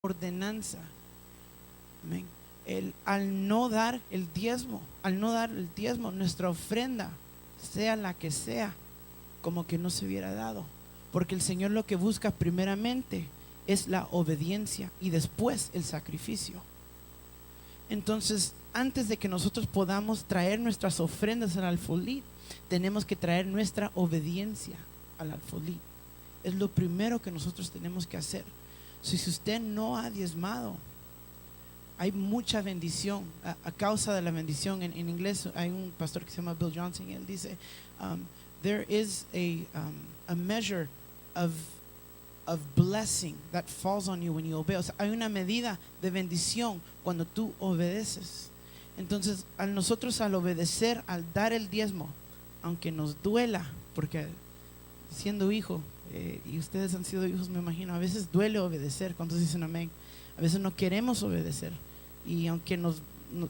ordenanza. Amén. Al no dar el diezmo, nuestra ofrenda, sea la que sea, como que no se hubiera dado. Porque el Señor lo que busca primeramente es la obediencia y después el sacrificio. Entonces, antes de que nosotros podamos traer nuestras ofrendas al alfolí, tenemos que traer nuestra obediencia al alfolí. Es lo primero que nosotros tenemos que hacer. Si usted no ha diezmado, hay mucha bendición a causa de la bendición. En inglés hay un pastor que se llama Bill Johnson y él dice, there is a measure of blessing that falls on you when you obey. O sea, hay una medida de bendición cuando tú obedeces. Entonces, nosotros al obedecer, al dar el diezmo, aunque nos duela, porque siendo hijo, y ustedes han sido hijos, me imagino, a veces duele obedecer. ¿Cuántos dicen amén? A veces no queremos obedecer, y aunque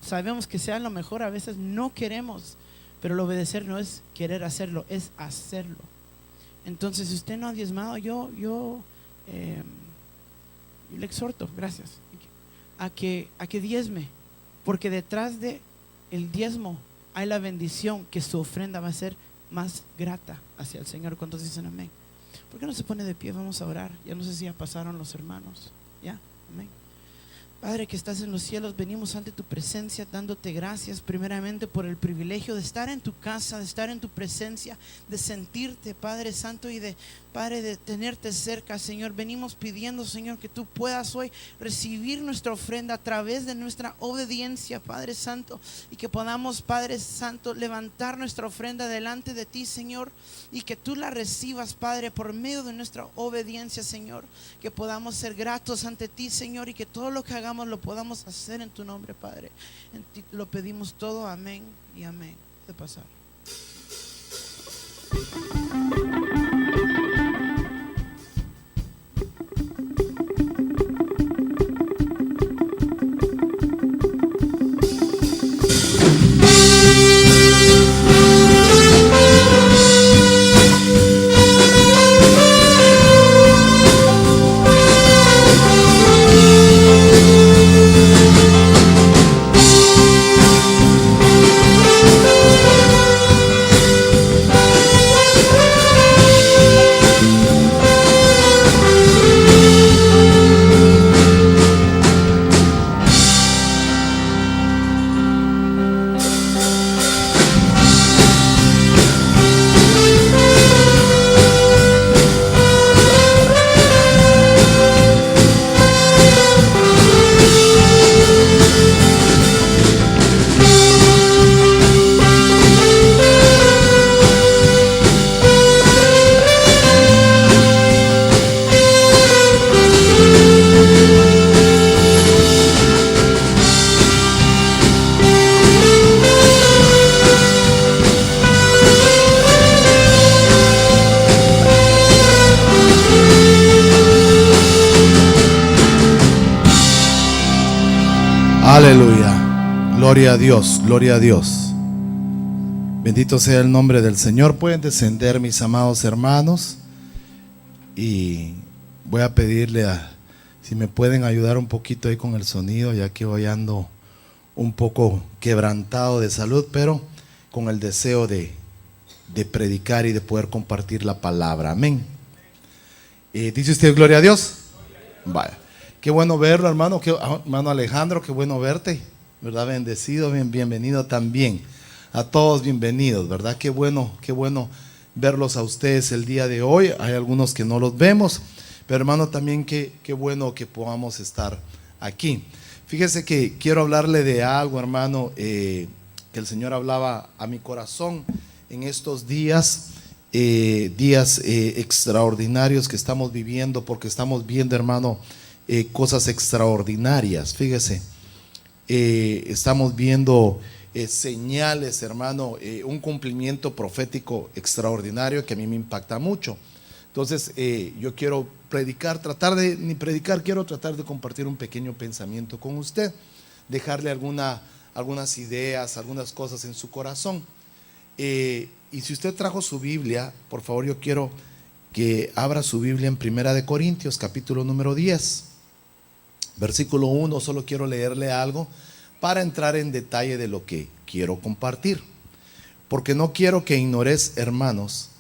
sabemos que sea lo mejor, a veces no queremos. Pero el obedecer no es querer hacerlo, es hacerlo. Entonces, si usted no ha diezmado, yo le exhorto, gracias, a que diezme, porque detrás de el diezmo hay la bendición, que su ofrenda va a ser más grata hacia el Señor. ¿Cuántos dicen amén? ¿Por qué no se pone de pie? Vamos a orar. Ya no sé si ya pasaron los hermanos. ¿Ya? Amén. Padre que estás en los cielos, venimos ante tu presencia dándote gracias primeramente por el privilegio de estar en tu casa, de estar en tu presencia, de sentirte, Padre Santo, y de, Padre, de tenerte cerca, Señor. Venimos pidiendo, Señor, que tú puedas hoy recibir nuestra ofrenda a través de nuestra obediencia, Padre Santo, y que podamos, Padre Santo, levantar nuestra ofrenda delante de ti, Señor, y que tú la recibas, Padre, por medio de nuestra obediencia, Señor. Que podamos ser gratos ante ti, Señor, y que todo lo que hagamos lo podamos hacer en tu nombre, Padre. En ti lo pedimos todo, amén y amén. De pasar. Aleluya, gloria a Dios, gloria a Dios. Bendito sea el nombre del Señor. Pueden descender, mis amados hermanos, y voy a pedirle si me pueden ayudar un poquito ahí con el sonido, ya que hoy ando un poco quebrantado de salud, pero con el deseo de predicar y de poder compartir la palabra. Amén. ¿Dice usted gloria a Dios? Vaya. Qué bueno verlo, hermano. Hermano Alejandro, qué bueno verte, ¿verdad? Bendecido, bienvenido también. A todos bienvenidos, ¿verdad? Qué bueno verlos a ustedes el día de hoy. Hay algunos que no los vemos, pero hermano, también qué bueno que podamos estar aquí. Fíjese que quiero hablarle de algo, hermano, que el Señor hablaba a mi corazón en estos días. Días extraordinarios que estamos viviendo, porque estamos viendo, hermano, cosas extraordinarias. Fíjese, estamos viendo señales, hermano, un cumplimiento profético extraordinario que a mí me impacta mucho. Entonces, yo quiero quiero tratar de compartir un pequeño pensamiento con usted, dejarle algunas ideas, algunas cosas en su corazón. Y si usted trajo su Biblia, por favor, yo quiero que abra su Biblia en 1 Corintios, capítulo número 10. Versículo 1, solo quiero leerle algo para entrar en detalle de lo que quiero compartir. Porque no quiero que ignoréis, hermanos,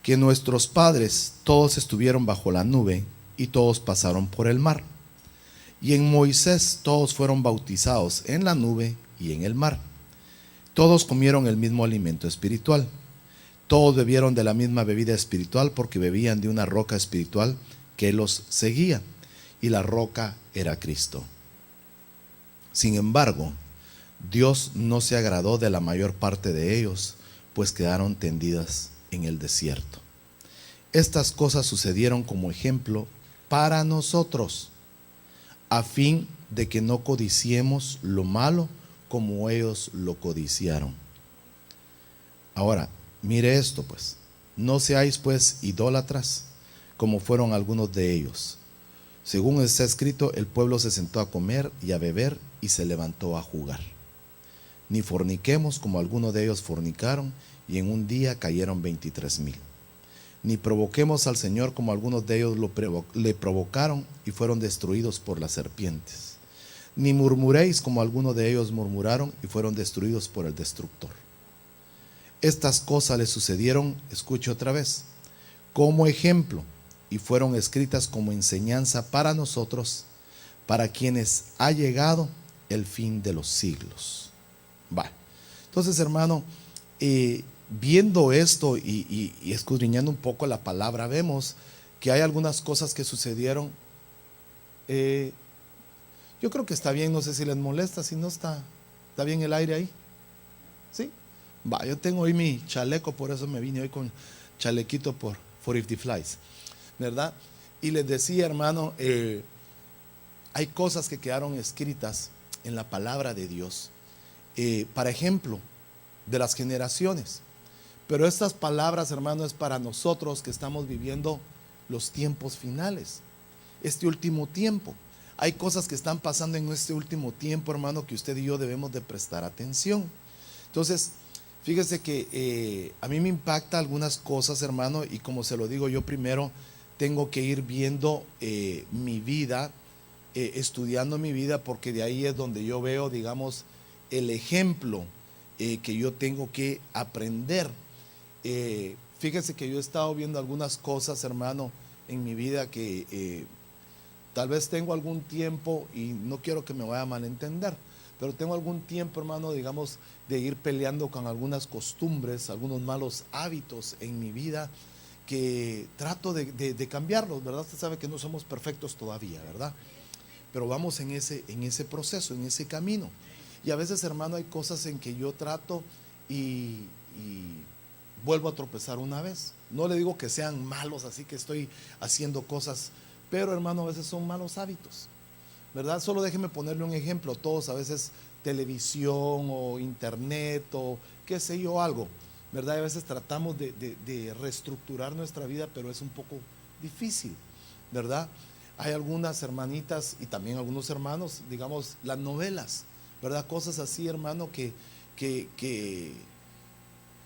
que nuestros padres todos estuvieron bajo la nube y todos pasaron por el mar. Y en Moisés todos fueron bautizados en la nube y en el mar. Todos comieron el mismo alimento espiritual. Todos bebieron de la misma bebida espiritual porque bebían de una roca espiritual que los seguía. Y la roca era Cristo. Sin embargo, Dios no se agradó de la mayor parte de ellos, pues quedaron tendidas en el desierto. Estas cosas sucedieron como ejemplo para nosotros, a fin de que no codiciemos lo malo como ellos lo codiciaron. Ahora, mire esto pues, no seáis pues idólatras, como fueron algunos de ellos. Según está escrito, el pueblo se sentó a comer y a beber y se levantó a jugar. Ni forniquemos como algunos de ellos fornicaron y en un día cayeron 23,000. Ni provoquemos al Señor como algunos de ellos le provocaron y fueron destruidos por las serpientes. Ni murmuréis como algunos de ellos murmuraron y fueron destruidos por el destructor. Estas cosas le sucedieron, escuche otra vez, como ejemplo, y fueron escritas como enseñanza para nosotros, para quienes ha llegado el fin de los siglos. Va. Entonces, hermano, viendo esto y escudriñando un poco la palabra, vemos que hay algunas cosas que sucedieron. Yo creo que está bien, no sé si les molesta, si no está bien el aire ahí. ¿Sí? Va, yo tengo hoy mi chaleco, por eso me vine hoy con chalequito for if the flies, ¿verdad? Y les decía, hermano, hay cosas que quedaron escritas en la palabra de Dios, para ejemplo de las generaciones. Pero estas palabras, hermano, es para nosotros que estamos viviendo los tiempos finales, este último tiempo. Hay cosas que están pasando en este último tiempo, hermano, que usted y yo debemos de prestar atención. Entonces, fíjese que a mí me impacta algunas cosas, hermano, y como se lo digo, yo primero tengo que ir viendo mi vida, estudiando mi vida, porque de ahí es donde yo veo, digamos, el ejemplo que yo tengo que aprender. Fíjese que yo he estado viendo algunas cosas, hermano, en mi vida que tal vez tengo algún tiempo, y no quiero que me vaya a malentender, pero tengo algún tiempo, hermano, digamos, de ir peleando con algunas costumbres, algunos malos hábitos en mi vida, que trato de cambiarlos, ¿verdad? Usted sabe que no somos perfectos todavía, ¿verdad? Pero vamos en ese proceso, en ese camino. Y a veces, hermano, hay cosas en que yo trato y vuelvo a tropezar una vez. No le digo que sean malos, así que estoy haciendo cosas, pero, hermano, a veces son malos hábitos, ¿verdad? Solo déjeme ponerle un ejemplo. Todos a veces televisión o internet o qué sé yo, algo, ¿verdad? A veces tratamos de reestructurar nuestra vida, pero es un poco difícil, ¿verdad? Hay algunas hermanitas y también algunos hermanos, digamos, las novelas, ¿verdad? Cosas así, hermano, que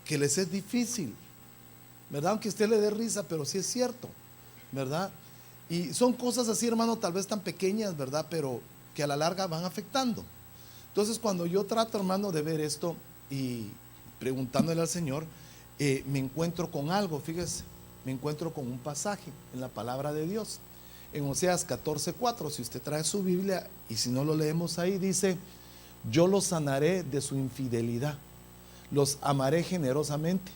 les es difícil, ¿verdad? Aunque a usted le dé risa, pero sí es cierto, ¿verdad? Y son cosas así, hermano, tal vez tan pequeñas, ¿verdad? Pero que a la larga van afectando. Entonces, cuando yo trato, hermano, de ver esto y preguntándole al Señor, me encuentro con algo, fíjese, me encuentro con un pasaje en la palabra de Dios. En Oseas 14:4, si usted trae su Biblia y si no lo leemos ahí, dice: yo los sanaré de su infidelidad, los amaré generosamente,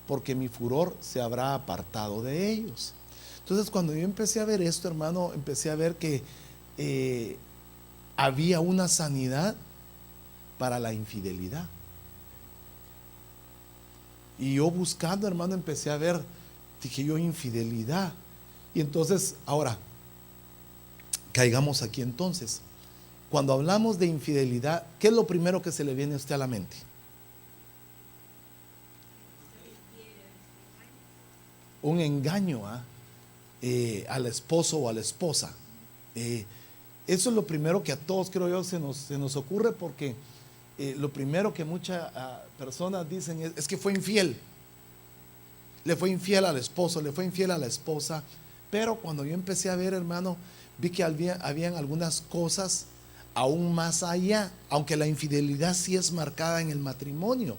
porque mi furor se habrá apartado de ellos. Entonces, cuando yo empecé a ver esto, hermano, empecé a ver que había una sanidad para la infidelidad. Y yo buscando, hermano, empecé a ver, dije yo, infidelidad. Y entonces, ahora, caigamos aquí entonces. Cuando hablamos de infidelidad, ¿qué es lo primero que se le viene a usted a la mente? Un engaño al esposo o a la esposa. Eso es lo primero que a todos, creo yo, se nos ocurre, porque lo primero que muchas personas dicen es que fue infiel. Le fue infiel al esposo, le fue infiel a la esposa. Pero cuando yo empecé a ver, hermano, vi que habían algunas cosas aún más allá, aunque la infidelidad sí es marcada en el matrimonio,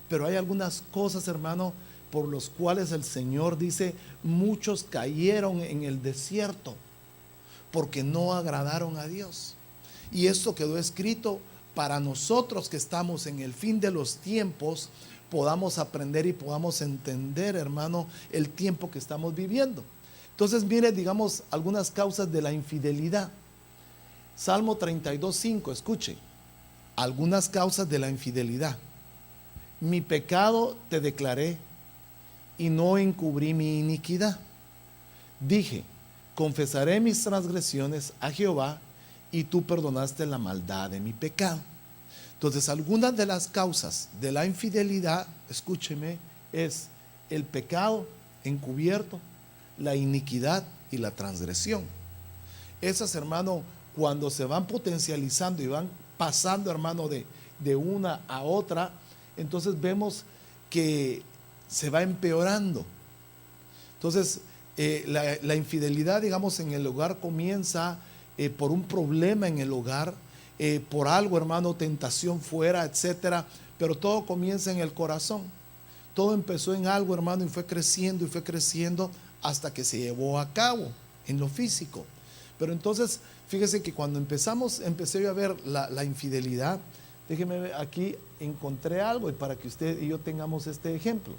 pero hay algunas cosas, hermano, por los cuales el Señor dice, muchos cayeron en el desierto porque no agradaron a Dios. Y esto quedó escrito para nosotros que estamos en el fin de los tiempos, podamos aprender y podamos entender, hermano, el tiempo que estamos viviendo. Entonces, mire, digamos, algunas causas de la infidelidad. Salmo 32:5, escuche, algunas causas de la infidelidad. Mi pecado te declaré y no encubrí mi iniquidad. Dije, confesaré mis transgresiones a Jehová y tú perdonaste la maldad de mi pecado. Entonces, algunas de las causas de la infidelidad, escúcheme, es el pecado encubierto, la iniquidad y la transgresión. Esas, hermano, cuando se van potencializando y van pasando, hermano, de una a otra, entonces vemos que se va empeorando. Entonces, la infidelidad, digamos, en el hogar comienza por un problema en el hogar, por algo, hermano, tentación fuera, etcétera, pero todo comienza en el corazón. Todo empezó en algo, hermano, y fue creciendo hasta que se llevó a cabo en lo físico. Pero entonces, fíjese que cuando empecé yo a ver la infidelidad, déjeme ver, aquí encontré algo y para que usted y yo tengamos este ejemplo.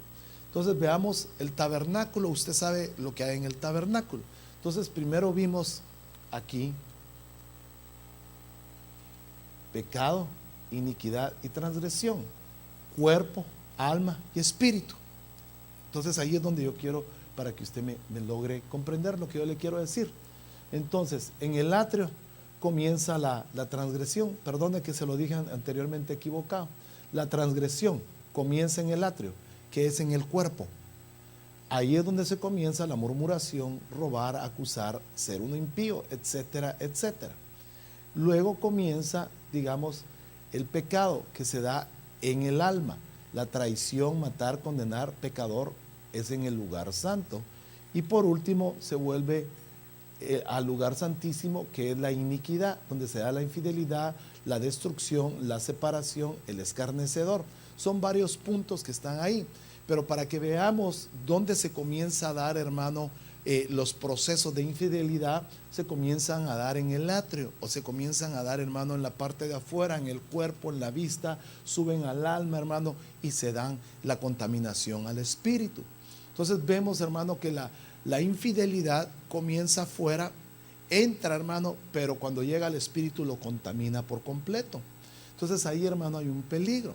Entonces veamos el tabernáculo, usted sabe lo que hay en el tabernáculo. Entonces primero vimos aquí pecado, iniquidad y transgresión, cuerpo, alma y espíritu. Entonces ahí es donde yo quiero, para que usted me logre comprender lo que yo le quiero decir. Entonces, en el atrio comienza la transgresión. Perdone que se lo dije anteriormente equivocado. La transgresión comienza en el atrio, que es en el cuerpo. Ahí es donde se comienza la murmuración, robar, acusar, ser un impío, etcétera, etcétera. Luego comienza, digamos, el pecado que se da en el alma. La traición, matar, condenar, pecador, es en el lugar santo. Y por último se vuelve al lugar santísimo, que es la iniquidad, donde se da la infidelidad, la destrucción, la separación, el escarnecedor. Son varios puntos que están ahí, pero para que veamos dónde se comienza a dar, hermano, los procesos de infidelidad, se comienzan a dar en el atrio, o se comienzan a dar, hermano, en la parte de afuera, en el cuerpo, en la vista, suben al alma, hermano, y se dan la contaminación al espíritu. Entonces vemos, hermano, que la infidelidad comienza afuera, entra, hermano, pero cuando llega al espíritu lo contamina por completo. Entonces ahí, hermano, hay un peligro.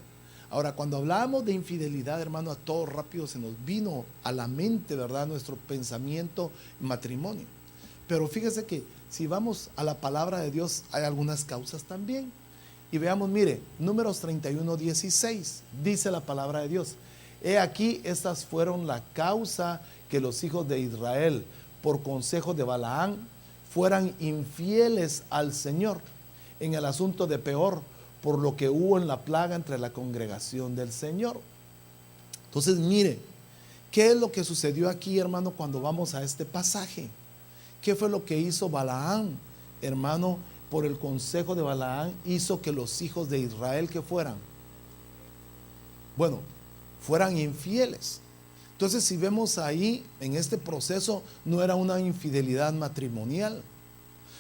Ahora, cuando hablamos de infidelidad, hermano, a todo rápido se nos vino a la mente, ¿verdad?, nuestro pensamiento matrimonio. Pero fíjese que si vamos a la palabra de Dios, hay algunas causas también. Y veamos, mire, Números 31:16, dice la palabra de Dios. He aquí, estas fueron la causa que los hijos de Israel, por consejo de Balaam, fueran infieles al Señor en el asunto de Peor, por lo que hubo en la plaga entre la congregación del Señor. Entonces, mire, ¿qué es lo que sucedió aquí, hermano, cuando vamos a este pasaje? ¿Qué fue lo que hizo Balaam, hermano? Por el consejo de Balaam hizo que los hijos de Israel que fueran infieles. Entonces, si vemos ahí, en este proceso, no era una infidelidad matrimonial,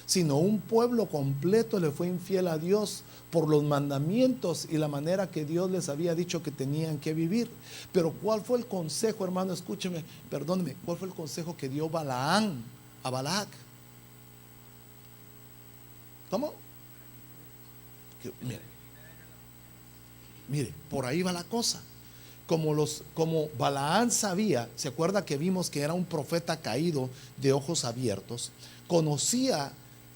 sino un pueblo completo le fue infiel a Dios por los mandamientos y la manera que Dios les había dicho que tenían que vivir. Pero ¿cuál fue el consejo, hermano? Escúcheme, perdóneme, ¿cuál fue el consejo que dio Balaam a Balac? ¿Cómo? Mire, por ahí va la cosa. Como Balaam sabía, se acuerda que vimos que era un profeta caído de ojos abiertos, conocía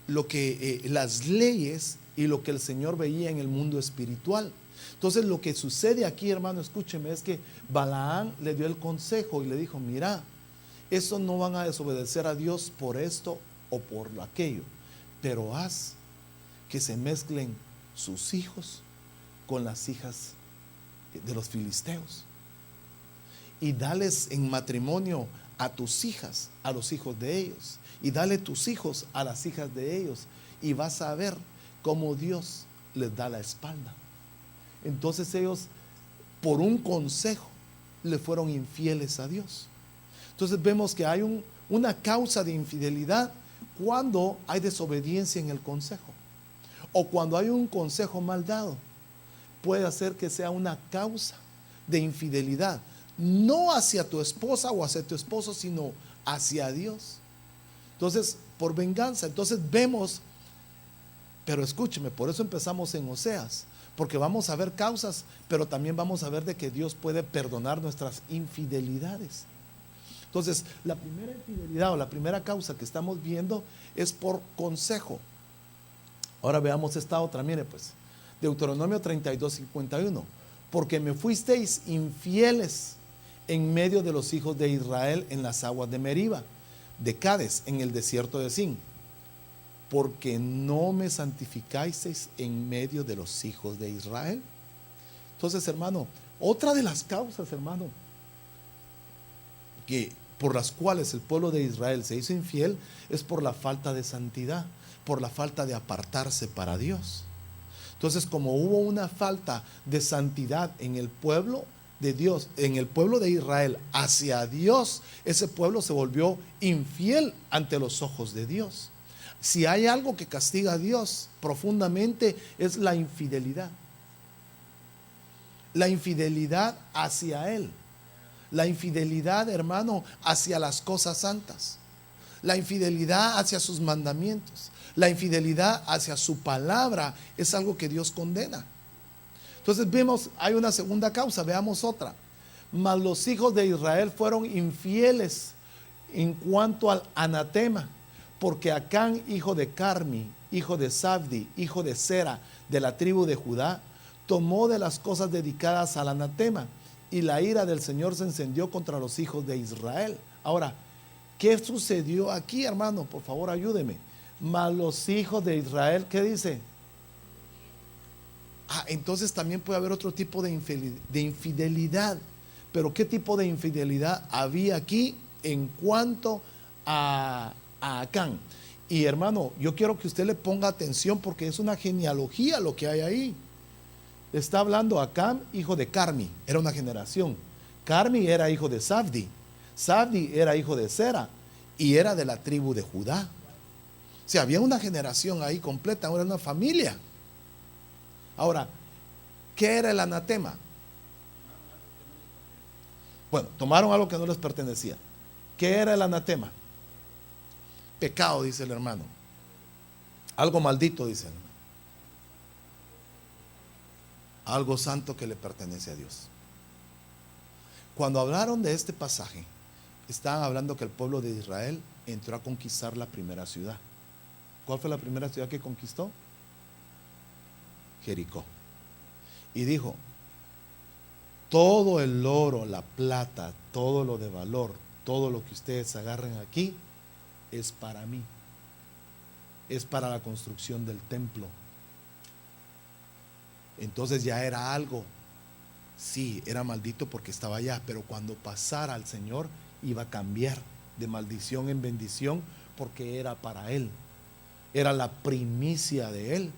lo que las leyes y lo que el Señor veía en el mundo espiritual. Entonces lo que sucede aquí, hermano, escúcheme, es que Balaam le dio el consejo y le dijo: mira, estos no van a desobedecer a Dios por esto o por aquello, pero haz que se mezclen sus hijos con las hijas de los filisteos y dales en matrimonio a tus hijas, a los hijos de ellos, y dale tus hijos a las hijas de ellos, y vas a ver cómo Dios les da la espalda. Entonces ellos, por un consejo, le fueron infieles a Dios. Entonces vemos que hay una causa de infidelidad cuando hay desobediencia en el consejo, o cuando hay un consejo mal dado. Puede hacer que sea una causa de infidelidad, no hacia tu esposa o hacia tu esposo, sino hacia Dios. Entonces, por venganza. Entonces vemos, pero escúcheme, por eso empezamos en Oseas, porque vamos a ver causas, pero también vamos a ver de que Dios puede perdonar nuestras infidelidades. Entonces, la primera infidelidad o la primera causa que estamos viendo es por consejo. Ahora veamos esta otra, mire pues, Deuteronomio 32:51. Porque me fuisteis infieles en medio de los hijos de Israel en las aguas de Meriba, de Cades, en el desierto de Zin. Porque no me santificasteis en medio de los hijos de Israel. Entonces, hermano, otra de las causas, hermano, que por las cuales el pueblo de Israel se hizo infiel es por la falta de santidad, por la falta de apartarse para Dios. Entonces, como hubo una falta de santidad en el pueblo de Dios, en el pueblo de Israel hacia Dios, ese pueblo se volvió infiel ante los ojos de Dios. Si hay algo que castiga a Dios profundamente es la infidelidad. La infidelidad hacia Él. La infidelidad, hermano, hacia las cosas santas. La infidelidad hacia sus mandamientos. La infidelidad hacia su palabra es algo que Dios condena. Entonces vemos, hay una segunda causa, veamos otra. Mas los hijos de Israel fueron infieles en cuanto al anatema, porque Acán, hijo de Carmi, hijo de Sabdi, hijo de Sera, de la tribu de Judá, tomó de las cosas dedicadas al anatema, y la ira del Señor se encendió contra los hijos de Israel. Ahora, ¿qué sucedió aquí, hermano? Por favor, ayúdeme. Mas los hijos de Israel, ¿qué dice? Entonces también puede haber otro tipo de infidelidad. Pero ¿qué tipo de infidelidad había aquí en cuanto a Acán? Y hermano, yo quiero que usted le ponga atención porque es una genealogía lo que hay ahí. Está hablando Acán, hijo de Carmi, era una generación. Carmi era hijo de Sabdi. Sabdi era hijo de Sera y era de la tribu de Judá. O sea, había una generación ahí completa, era una familia. Ahora, ¿qué era el anatema? Bueno, tomaron algo que no les pertenecía. ¿Qué era el anatema? Pecado, dice el hermano. Algo maldito, dice el hermano. Algo santo que le pertenece a Dios. Cuando hablaron de este pasaje, estaban hablando que el pueblo de Israel entró a conquistar la primera ciudad. ¿Cuál fue la primera ciudad que conquistó? Jericó. Y dijo: todo el oro, la plata, todo lo de valor, todo lo que ustedes agarren aquí es para mí. Es para la construcción del templo. Entonces ya era algo, sí, era maldito porque estaba allá, pero cuando pasara al Señor iba a cambiar de maldición en bendición porque era para Él, era la primicia de Él.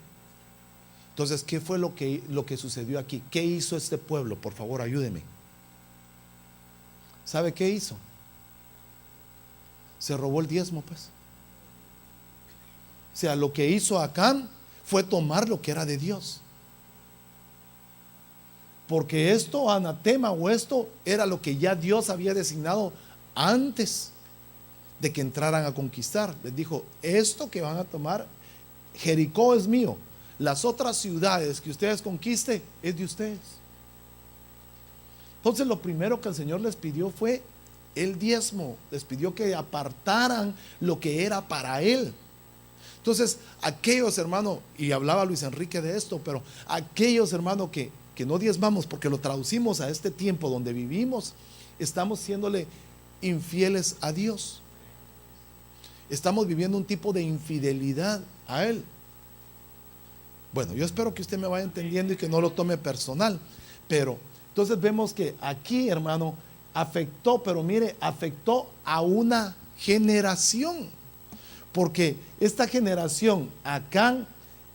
Entonces, ¿qué fue lo que sucedió aquí? ¿Qué hizo este pueblo? Por favor, ayúdeme. ¿Sabe qué hizo? Se robó el diezmo, pues. O sea, lo que hizo Acán fue tomar lo que era de Dios. Porque esto, anatema, o esto era lo que ya Dios había designado antes de que entraran a conquistar. Les dijo: esto que van a tomar, Jericó es mío. Las otras ciudades que ustedes conquisten es de ustedes. Entonces lo primero que el Señor les pidió fue el diezmo. Les pidió que apartaran lo que era para Él. Entonces aquellos hermanos, y hablaba Luis Enrique de esto, pero aquellos hermanos que no diezmamos porque lo traducimos a este tiempo donde vivimos, estamos siéndole infieles a Dios. Estamos viviendo un tipo de infidelidad a Él. Bueno, yo espero que usted me vaya entendiendo y que no lo tome personal. Pero entonces vemos que aquí, hermano, afectó, pero mire, afectó a una generación. Porque esta generación, Acán,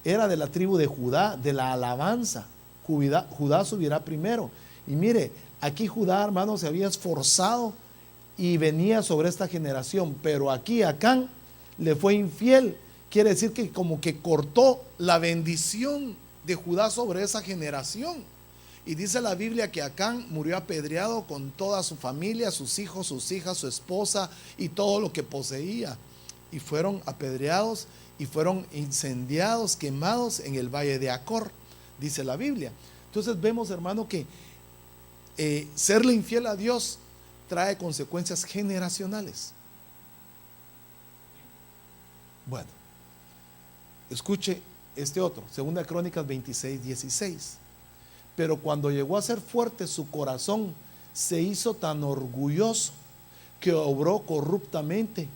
era de la tribu de Judá, de la alabanza. Judá subirá primero. Y mire, aquí Judá, hermano, se había esforzado y venía sobre esta generación, pero aquí Acán le fue infiel. Quiere decir que como que cortó la bendición de Judá sobre esa generación. Y dice la Biblia que Acán murió apedreado con toda su familia, sus hijos, sus hijas, su esposa y todo lo que poseía. Y fueron apedreados y fueron incendiados, quemados en el valle de Acor, dice la Biblia. Entonces vemos, hermano, que serle infiel a Dios trae consecuencias generacionales. Bueno, escuche este otro, 2 Crónicas 26:16. Pero cuando llegó a ser fuerte su corazón, se hizo tan orgulloso que obró corruptamente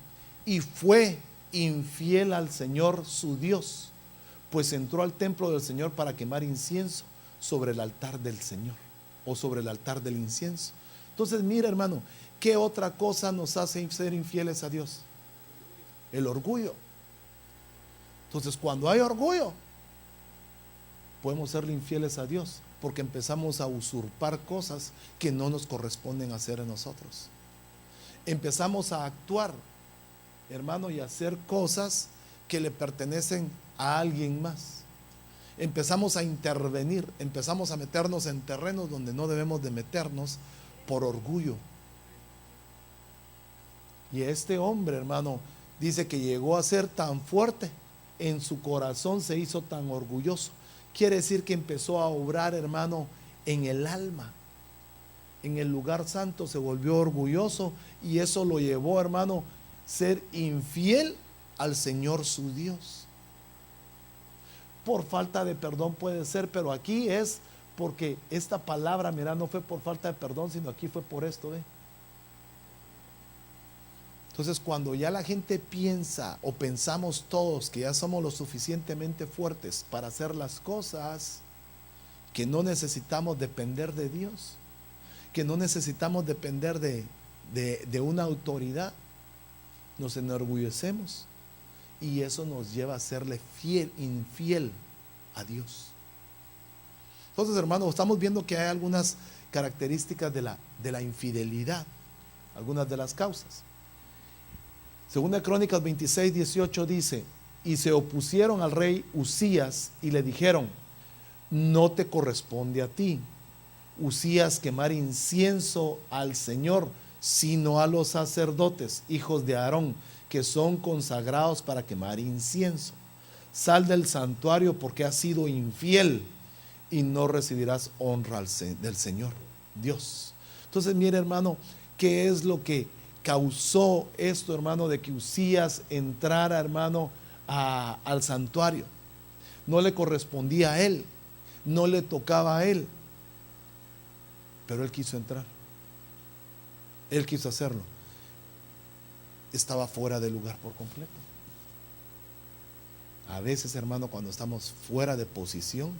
y fue infiel al Señor su Dios, pues entró al templo del Señor para quemar incienso sobre el altar del Señor, o sobre el altar del incienso. Entonces, mira, hermano, ¿qué otra cosa nos hace ser infieles a Dios? El orgullo. Entonces, cuando hay orgullo, podemos serle infieles a Dios, porque empezamos a usurpar cosas que no nos corresponden hacer a nosotros. Empezamos a actuar, hermano, y a hacer cosas que le pertenecen a alguien más. Empezamos a intervenir, empezamos a meternos en terrenos donde no debemos de meternos por orgullo. Y este hombre, hermano, dice que llegó a ser tan fuerte, en su corazón se hizo tan orgulloso. Quiere decir que empezó a obrar, hermano, en el alma. En el lugar santo se volvió orgulloso y eso lo llevó, hermano, ser infiel al Señor su Dios. Por falta de perdón puede ser, pero aquí es porque esta palabra, mira, no fue por falta de perdón, sino aquí fue por esto, ¿ve? Entonces, cuando ya la gente piensa o pensamos todos que ya somos lo suficientemente fuertes para hacer las cosas, que no necesitamos depender de Dios, que no necesitamos depender de una autoridad, nos enorgullecemos y eso nos lleva a serle infiel a Dios. Entonces, hermanos, estamos viendo que hay algunas características de la infidelidad, algunas de las causas. 2 Crónicas 26:18 dice: y se opusieron al rey Usías y le dijeron: no te corresponde a ti, Usías, quemar incienso al Señor, sino a los sacerdotes, hijos de Aarón, que son consagrados para quemar incienso. Sal del santuario porque has sido infiel y no recibirás honra del Señor Dios. Entonces, mire, hermano, ¿qué es lo que causó esto, hermano, de que Usías entrara, hermano, al santuario? No le correspondía a él, no le tocaba a él, pero él quiso entrar, él quiso hacerlo. Estaba fuera de lugar por completo. A veces, hermano, cuando estamos fuera de posición,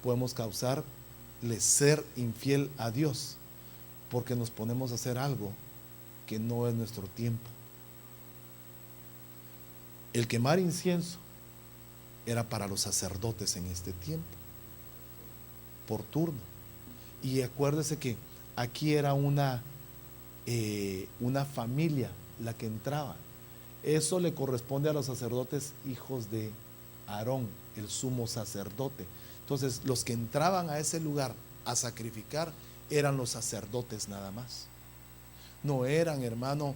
podemos causarle ser infiel a Dios, porque nos ponemos a hacer algo que no es nuestro tiempo. El quemar incienso era para los sacerdotes en este tiempo, por turno. Y acuérdese que aquí era una familia la que entraba. Eso le corresponde a los sacerdotes hijos de Aarón, el sumo sacerdote. Entonces, los que entraban a ese lugar a sacrificar eran los sacerdotes nada más. No eran, hermano,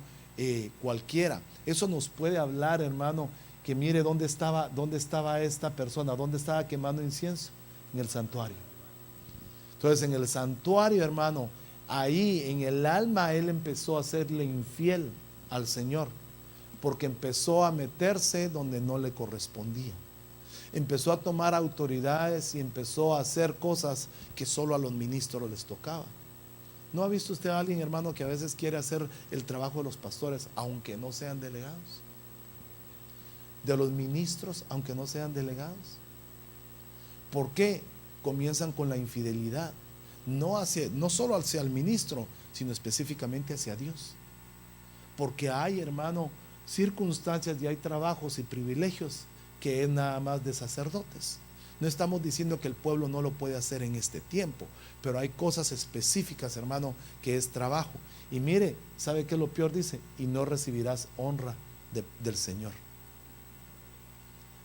cualquiera. Eso nos puede hablar, hermano, que mire dónde estaba esta persona, dónde estaba quemando incienso, en el santuario. Entonces, en el santuario, hermano, ahí en el alma él empezó a serle infiel al Señor, porque empezó a meterse donde no le correspondía. Empezó a tomar autoridades y empezó a hacer cosas que solo a los ministros les tocaba. ¿No ha visto usted a alguien, hermano, que a veces quiere hacer el trabajo de los pastores, aunque no sean delegados? De los ministros, aunque no sean delegados. ¿Por qué? Comienzan con la infidelidad. No solo hacia el ministro, sino específicamente hacia Dios. Porque hay, hermano, circunstancias y hay trabajos y privilegios que es nada más de sacerdotes. No estamos diciendo que el pueblo no lo puede hacer en este tiempo, pero hay cosas específicas, hermano, que es trabajo. Y mire, ¿sabe qué es lo peor? Dice, y no recibirás honra del Señor.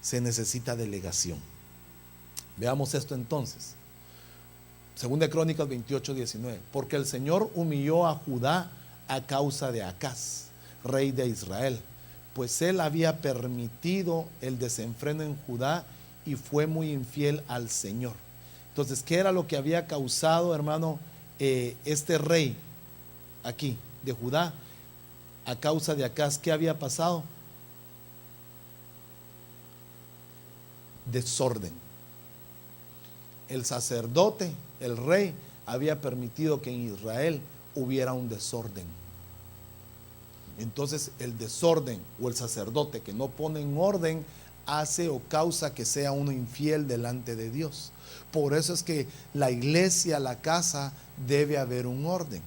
Se necesita delegación. Veamos esto entonces. Segunda de Crónicas 28:19. Porque el Señor humilló a Judá a causa de Acaz, rey de Israel, pues él había permitido el desenfreno en Judá y fue muy infiel al Señor. Entonces, ¿qué era lo que había causado, hermano, este rey aquí de Judá a causa de Acaz? ¿Qué había pasado? Desorden. El sacerdote, el rey, había permitido que en Israel hubiera un desorden. Entonces el desorden o el sacerdote que no pone en orden hace o causa que sea uno infiel delante de Dios. Por eso es que la iglesia, la casa, debe haber un orden.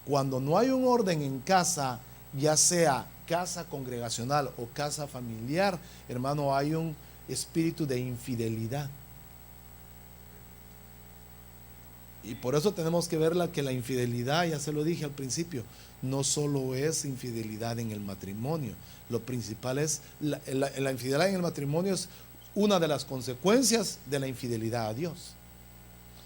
Cuando no hay un orden en casa, ya sea casa congregacional o casa familiar, hermano, hay un espíritu de infidelidad. Y por eso tenemos que ver que la infidelidad, ya se lo dije al principio, no solo es infidelidad en el matrimonio. Lo principal es, la infidelidad en el matrimonio es una de las consecuencias de la infidelidad a Dios.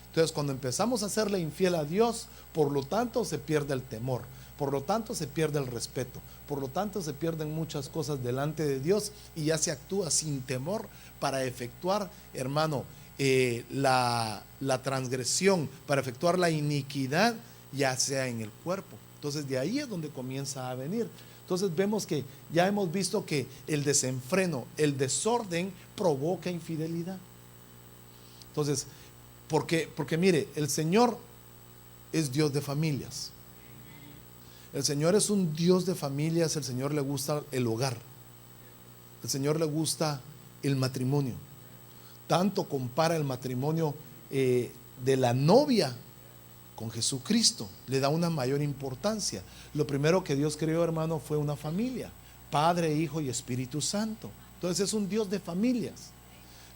Entonces, cuando empezamos a serle infiel a Dios, por lo tanto se pierde el temor, por lo tanto se pierde el respeto, por lo tanto se pierden muchas cosas delante de Dios y ya se actúa sin temor para efectuar, hermano, la transgresión, para efectuar la iniquidad, ya sea en el cuerpo. Entonces de ahí es donde comienza a venir. Entonces vemos que ya hemos visto que el desenfreno, el desorden provoca infidelidad. Entonces, porque mire, el Señor es Dios de familias. El Señor es un Dios de familias. El Señor le gusta el hogar. El Señor le gusta el matrimonio. Tanto compara el matrimonio de la novia con Jesucristo, le da una mayor importancia. Lo primero que Dios creó, hermano, fue una familia, Padre, Hijo y Espíritu Santo. Entonces es un Dios de familias.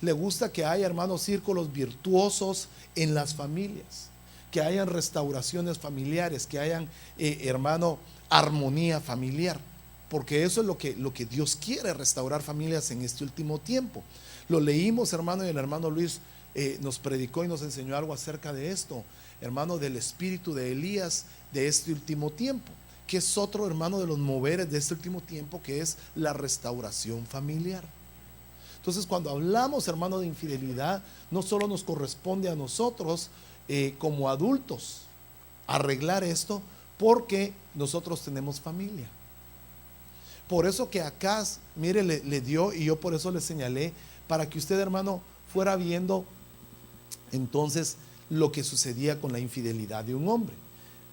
Le gusta que haya, hermano, círculos virtuosos en las familias, que hayan restauraciones familiares, que hayan, hermano, armonía familiar, porque eso es lo que Dios quiere, restaurar familias en este último tiempo. Lo leímos, hermano, y el hermano Luis nos predicó y nos enseñó algo acerca de esto, hermano, del espíritu de Elías de este último tiempo, que es otro, hermano, de los moveres de este último tiempo, que es la restauración familiar. Entonces, cuando hablamos, hermano, de infidelidad, no solo nos corresponde a nosotros como adultos arreglar esto, porque nosotros tenemos familia. Por eso que acá, mire, le dio, y yo por eso le señalé, para que usted, hermano, fuera viendo entonces lo que sucedía con la infidelidad de un hombre.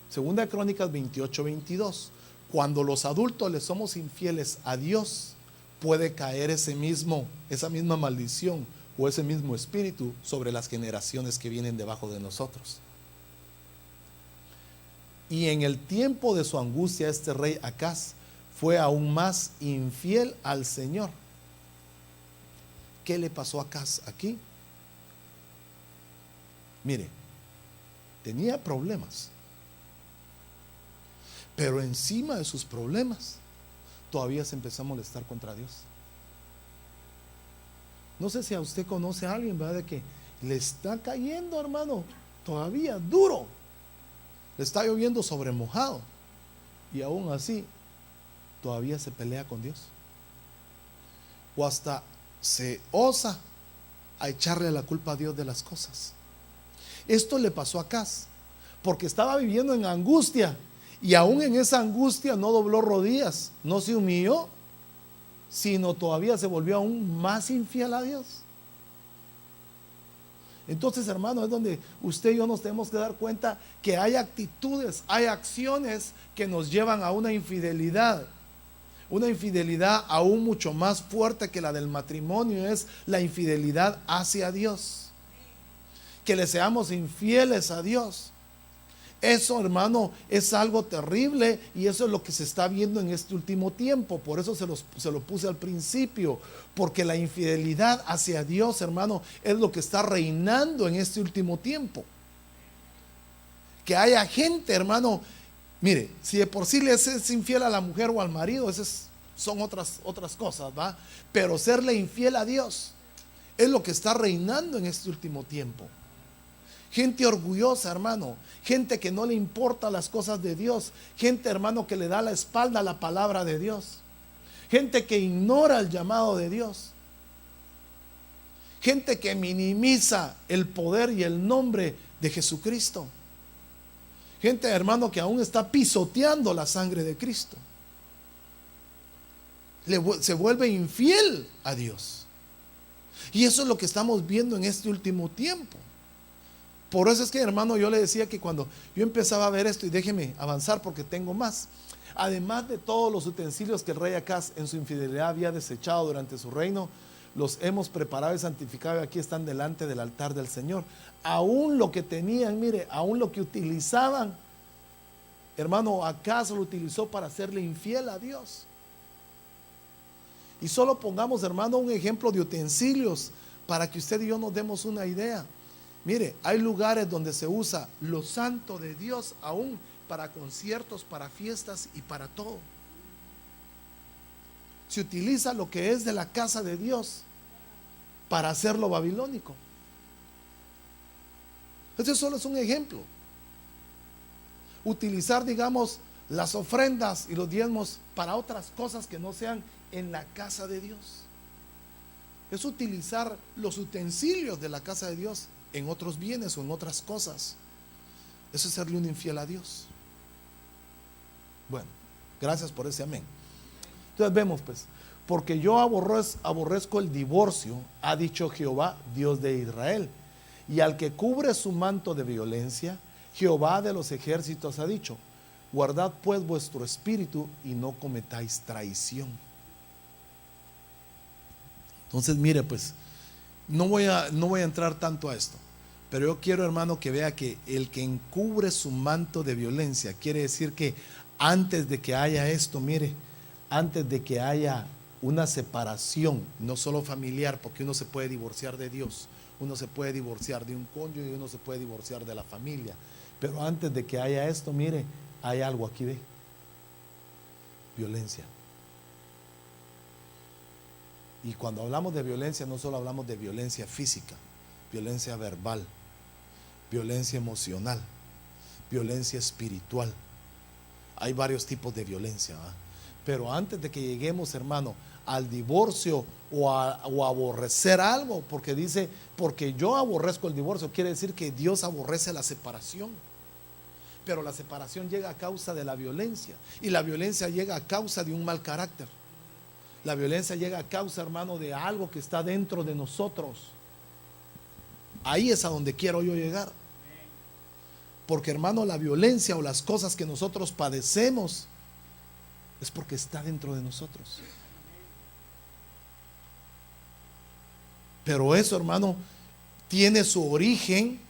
Segunda de Crónicas 28:22. Cuando los adultos le somos infieles a Dios, puede caer esa misma maldición o ese mismo espíritu sobre las generaciones que vienen debajo de nosotros. Y en el tiempo de su angustia, este rey Acaz fue aún más infiel al Señor. ¿Qué le pasó a Acaz aquí? Mire, tenía problemas, pero encima de sus problemas todavía se empezó a molestar contra Dios. No sé si a usted conoce a alguien, ¿verdad?, de que le está cayendo, hermano, todavía duro, le está lloviendo sobre mojado, y aún así todavía se pelea con Dios, o hasta se osa a echarle la culpa a Dios de las cosas. Esto le pasó a Acaz, porque estaba viviendo en angustia, y aún en esa angustia no dobló rodillas, no se humilló, sino todavía se volvió aún más infiel a Dios. Entonces, hermano, es donde usted y yo nos tenemos que dar cuenta que hay actitudes, hay acciones que nos llevan a una infidelidad aún mucho más fuerte que la del matrimonio, es la infidelidad hacia Dios. Que le seamos infieles a Dios. Eso, hermano, es algo terrible y eso es lo que se está viendo en este último tiempo. Por eso se lo puse al principio, porque la infidelidad hacia Dios, hermano, es lo que está reinando en este último tiempo. Que haya gente, hermano, mire, si de por sí le es infiel a la mujer o al marido, esas son otras cosas, ¿va? Pero serle infiel a Dios es lo que está reinando en este último tiempo. Gente orgullosa, hermano. Gente que no le importa las cosas de Dios. Gente, hermano, que le da la espalda a la palabra de Dios. Gente que ignora el llamado de Dios. Gente que minimiza el poder y el nombre de Jesucristo. Gente, hermano, que aún está pisoteando la sangre de Cristo. Se vuelve infiel a Dios. Y eso es lo que estamos viendo en este último tiempo. Por eso es que, hermano, yo le decía que cuando yo empezaba a ver esto, y déjeme avanzar porque tengo más, además de todos los utensilios que el rey Acaz en su infidelidad había desechado durante su reino, los hemos preparado y santificado y aquí están delante del altar del Señor. Aún lo que tenían, mire, aún lo que utilizaban, hermano, Acaz lo utilizó para hacerle infiel a Dios. Y solo pongamos, hermano, un ejemplo de utensilios para que usted y yo nos demos una idea. Mire, hay lugares donde se usa lo santo de Dios aún para conciertos, para fiestas y para todo. Se utiliza lo que es de la casa de Dios para hacerlo babilónico. Este solo es un ejemplo. Utilizar, digamos, las ofrendas y los diezmos para otras cosas que no sean en la casa de Dios. Es utilizar los utensilios de la casa de Dios en otros bienes o en otras cosas. Eso es serle un infiel a Dios. Bueno, gracias por ese amén. Entonces vemos pues, porque yo aborrezco el divorcio, ha dicho Jehová, Dios de Israel, y al que cubre su manto de violencia, Jehová de los ejércitos ha dicho, guardad pues vuestro espíritu y no cometáis traición. Entonces mire pues, no voy a entrar tanto a esto, pero yo quiero, hermano, que vea que el que encubre su manto de violencia, quiere decir que antes de que haya esto, mire, antes de que haya una separación, no solo familiar, porque uno se puede divorciar de Dios, uno se puede divorciar de un cónyuge y uno se puede divorciar de la familia, pero antes de que haya esto, mire, hay algo aquí, ve, violencia. Y cuando hablamos de violencia, no solo hablamos de violencia física, violencia verbal, violencia emocional, violencia espiritual. Hay varios tipos de violencia, ¿verdad? Pero antes de que lleguemos, hermano, al divorcio o a aborrecer algo, porque dice, porque yo aborrezco el divorcio, quiere decir que Dios aborrece la separación. Pero la separación llega a causa de la violencia, y la violencia llega a causa de un mal carácter. La violencia llega a causa, hermano, de algo que está dentro de nosotros. Ahí es a donde quiero yo llegar. Porque, hermano, la violencia o las cosas que nosotros padecemos es porque está dentro de nosotros. Pero eso, hermano, tiene su origen.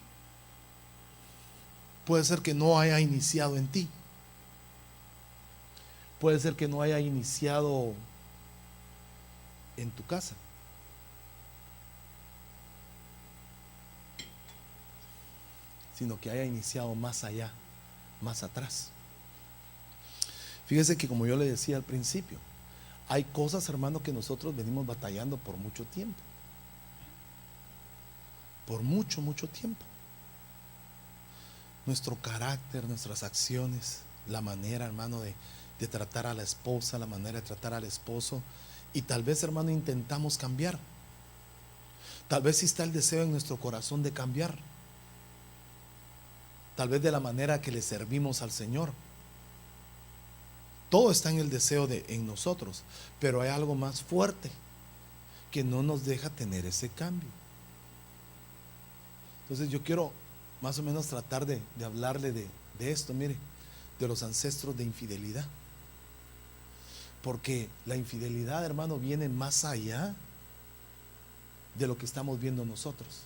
Puede ser que no haya iniciado en ti. Puede ser que no haya iniciado en tu casa. Sino que haya iniciado más allá, más atrás. Fíjese que, como yo le decía al principio, hay cosas, hermano, que nosotros venimos batallando por mucho tiempo. Por mucho, mucho tiempo. Nuestro carácter, nuestras acciones, la manera, hermano, de tratar a la esposa, la manera de tratar al esposo. Y tal vez, hermano, intentamos cambiar. Tal vez sí está el deseo en nuestro corazón de cambiar. Tal vez de la manera que le servimos al Señor. Todo está en el deseo en nosotros. Pero hay algo más fuerte que no nos deja tener ese cambio. Entonces yo quiero más o menos tratar de hablarle de esto, mire, de los ancestros de infidelidad. Porque la infidelidad, hermano, viene más allá de lo que estamos viendo nosotros.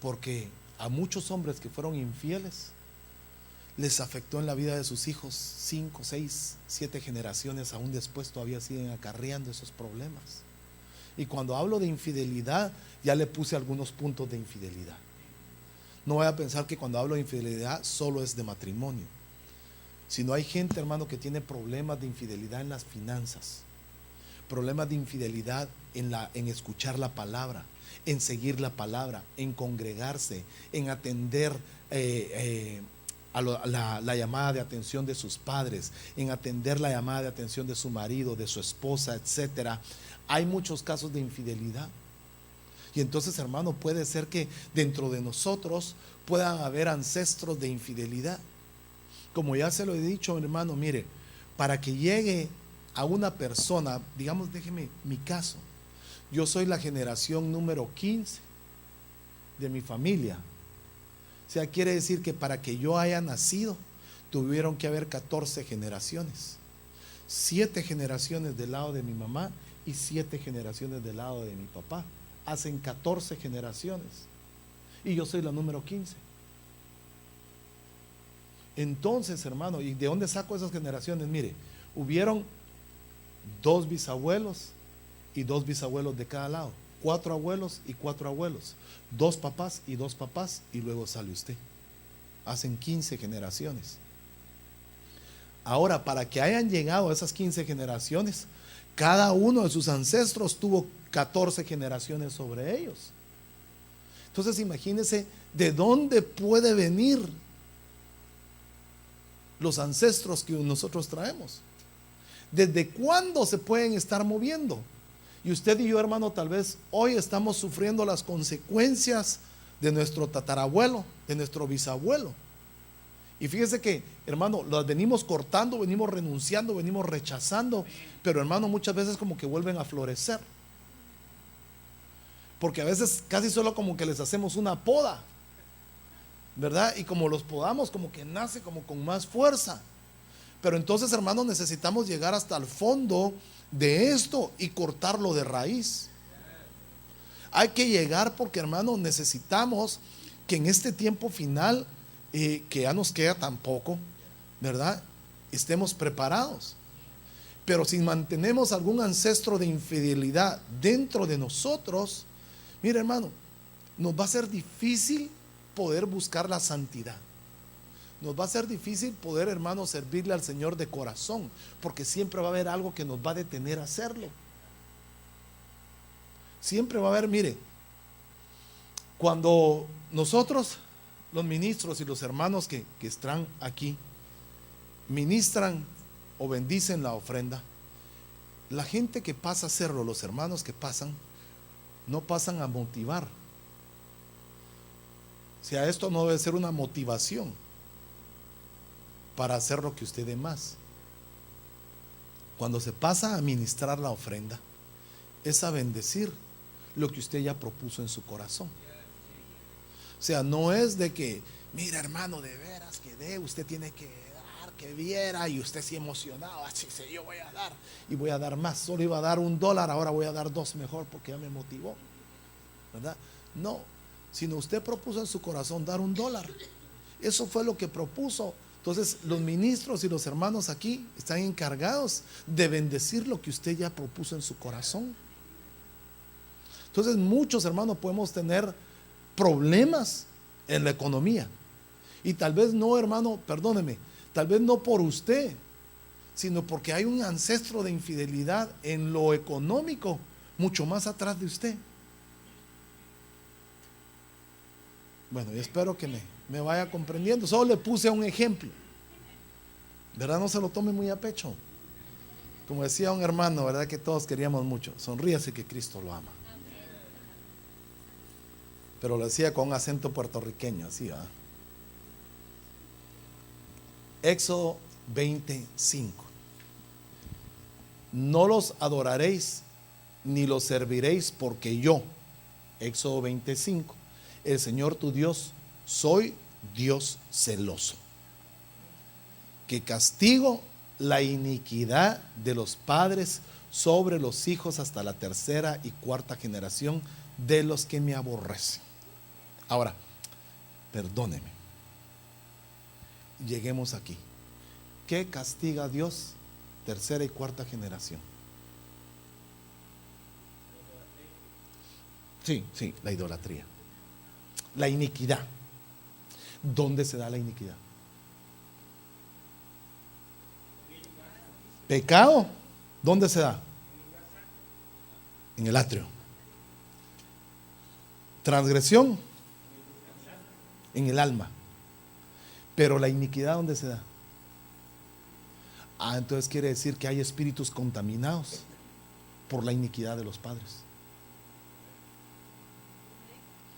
Porque a muchos hombres que fueron infieles, les afectó en la vida de sus hijos 5, 6, 7 generaciones, aún después todavía siguen acarreando esos problemas. Y cuando hablo de infidelidad, ya le puse algunos puntos de infidelidad. No voy a pensar que cuando hablo de infidelidad solo es de matrimonio, sino hay gente, hermano, que tiene problemas de infidelidad en las finanzas, problemas de infidelidad en escuchar la palabra, en seguir la palabra, en congregarse, en atender la llamada de atención de sus padres, en atender la llamada de atención de su marido, de su esposa, etcétera. Hay muchos casos de infidelidad. Y entonces, hermano, puede ser que dentro de nosotros puedan haber ancestros de infidelidad. Como ya se lo he dicho, hermano, mire, para que llegue a una persona, digamos, déjeme mi caso. Yo soy la generación número 15 de mi familia. O sea, quiere decir que para que yo haya nacido, tuvieron que haber 14 generaciones. 7 generaciones del lado de mi mamá y 7 generaciones del lado de mi papá. Hacen 14 generaciones. Y yo soy la número 15. Entonces, hermano, ¿y de dónde saco esas generaciones? Mire, hubieron 2 bisabuelos y 2 bisabuelos de cada lado. 4 abuelos y 4 abuelos. 2 papás y 2 papás, y luego sale usted. Hacen 15 generaciones. Ahora, para que hayan llegado a esas 15 generaciones, cada uno de sus ancestros tuvo 14 generaciones sobre ellos. Entonces imagínense de dónde puede venir los ancestros que nosotros traemos. ¿Desde cuándo se pueden estar moviendo? Y usted y yo, hermano, tal vez hoy estamos sufriendo las consecuencias de nuestro tatarabuelo, de nuestro bisabuelo. Y fíjese que, hermano, las venimos cortando, venimos renunciando, venimos rechazando, pero, hermano, muchas veces como que vuelven a florecer. Porque a veces casi solo como que les hacemos una poda, ¿verdad? Y como los podamos, como que nace como con más fuerza. Pero entonces, hermano, necesitamos llegar hasta el fondo de esto y cortarlo de raíz. Hay que llegar porque, hermano, necesitamos que en este tiempo final, que ya nos queda tan poco, ¿verdad?, estemos preparados. Pero si mantenemos algún ancestro de infidelidad dentro de nosotros, mire, hermano, nos va a ser difícil poder buscar la santidad. Nos va a ser difícil poder, hermano, servirle al Señor de corazón, porque siempre va a haber algo que nos va a detener a hacerlo. Siempre va a haber, mire, cuando nosotros, los ministros y los hermanos que están aquí, ministran o bendicen la ofrenda, la gente que pasa a hacerlo, los hermanos que pasan, no pasan a motivar. O sea, esto no debe ser una motivación para hacer lo que usted dé más. Cuando se pasa a ministrar la ofrenda, es a bendecir lo que usted ya propuso en su corazón. O sea, no es de que, mira, hermano, de veras que dé, usted tiene que dar, que viera, y usted sí emocionado, así se yo voy a dar, y voy a dar más. Solo iba a dar $1, ahora voy a dar 2 mejor porque ya me motivó, ¿verdad? No, sino usted propuso en su corazón dar $1. Eso fue lo que propuso. Entonces, los ministros y los hermanos aquí están encargados de bendecir lo que usted ya propuso en su corazón. Entonces, muchos hermanos podemos tener problemas en la economía. Y tal vez no, hermano, perdóneme, tal vez no por usted, sino porque hay un ancestro de infidelidad en lo económico mucho más atrás de usted. Bueno, yo espero que me vaya comprendiendo. Solo le puse un ejemplo, ¿verdad? No se lo tome muy a pecho. Como decía un hermano, ¿verdad?, que todos queríamos mucho: sonríase que Cristo lo ama. Pero lo decía con un acento puertorriqueño, así, ¿verdad? Éxodo 25. No los adoraréis ni los serviréis, porque yo, Éxodo 25, el Señor tu Dios, soy Dios celoso, que castigo la iniquidad de los padres sobre los hijos hasta la 3ª y 4ª generación de los que me aborrecen. Ahora, perdóneme. Lleguemos aquí. ¿Qué castiga a Dios? Tercera y cuarta generación. Sí, la idolatría. La iniquidad. ¿Dónde se da la iniquidad? Pecado. ¿Dónde se da? En el atrio. Transgresión. En el alma. Pero la iniquidad, ¿dónde se da? Entonces quiere decir que hay espíritus contaminados por la iniquidad de los padres.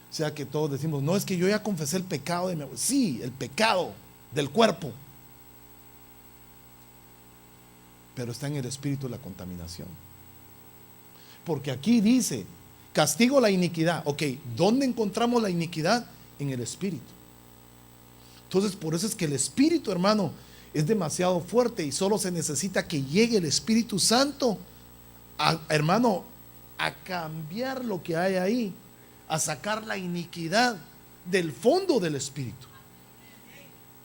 O sea que todos decimos, no, es que yo ya confesé el pecado de mi abuelo. Sí, el pecado del cuerpo, pero está en el espíritu la contaminación. Porque aquí dice, castigo la iniquidad. Ok, ¿dónde encontramos la iniquidad? En el espíritu. Entonces por eso es que el espíritu, hermano, es demasiado fuerte y solo se necesita que llegue el Espíritu Santo hermano, a cambiar lo que hay ahí, a sacar la iniquidad del fondo del espíritu.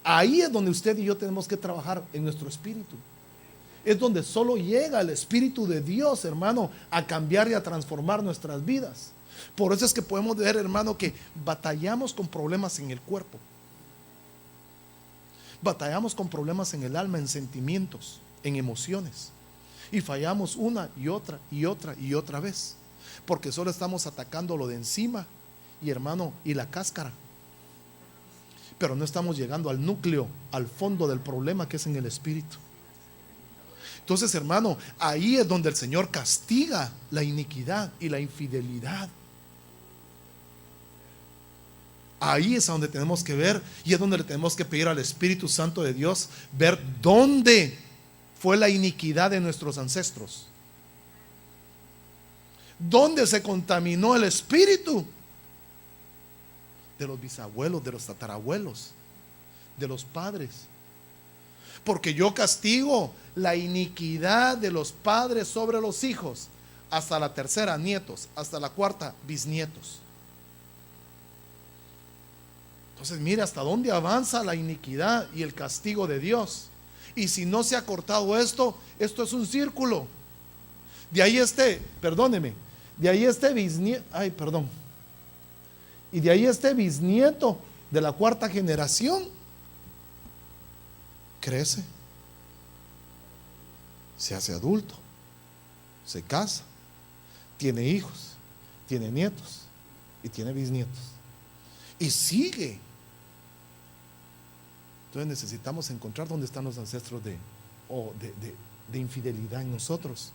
Ahí es donde usted y yo tenemos que trabajar en nuestro espíritu. Es donde solo llega el Espíritu de Dios, hermano, a cambiar y a transformar nuestras vidas. Por eso es que podemos ver, hermano, que batallamos con problemas en el cuerpo. Batallamos con problemas en el alma, en sentimientos, en emociones. Y fallamos una y otra y otra y otra vez. Porque solo estamos atacando lo de encima y, hermano, y la cáscara. Pero no estamos llegando al núcleo, al fondo del problema, que es en el espíritu. Entonces, hermano, ahí es donde el Señor castiga la iniquidad y la infidelidad. Ahí es a donde tenemos que ver, y es donde le tenemos que pedir al Espíritu Santo de Dios ver dónde fue la iniquidad de nuestros ancestros, dónde se contaminó el espíritu de los bisabuelos, de los tatarabuelos, de los padres. Porque yo castigo la iniquidad de los padres sobre los hijos, hasta la tercera, nietos, hasta la cuarta, bisnietos. Entonces mire hasta dónde avanza la iniquidad y el castigo de Dios. Y si no se ha cortado esto es un círculo. De ahí de ahí bisnieto, y de ahí bisnieto de la cuarta generación crece, se hace adulto, se casa, tiene hijos, tiene nietos y tiene bisnietos. Y sigue. Entonces necesitamos encontrar dónde están los ancestros de infidelidad en nosotros.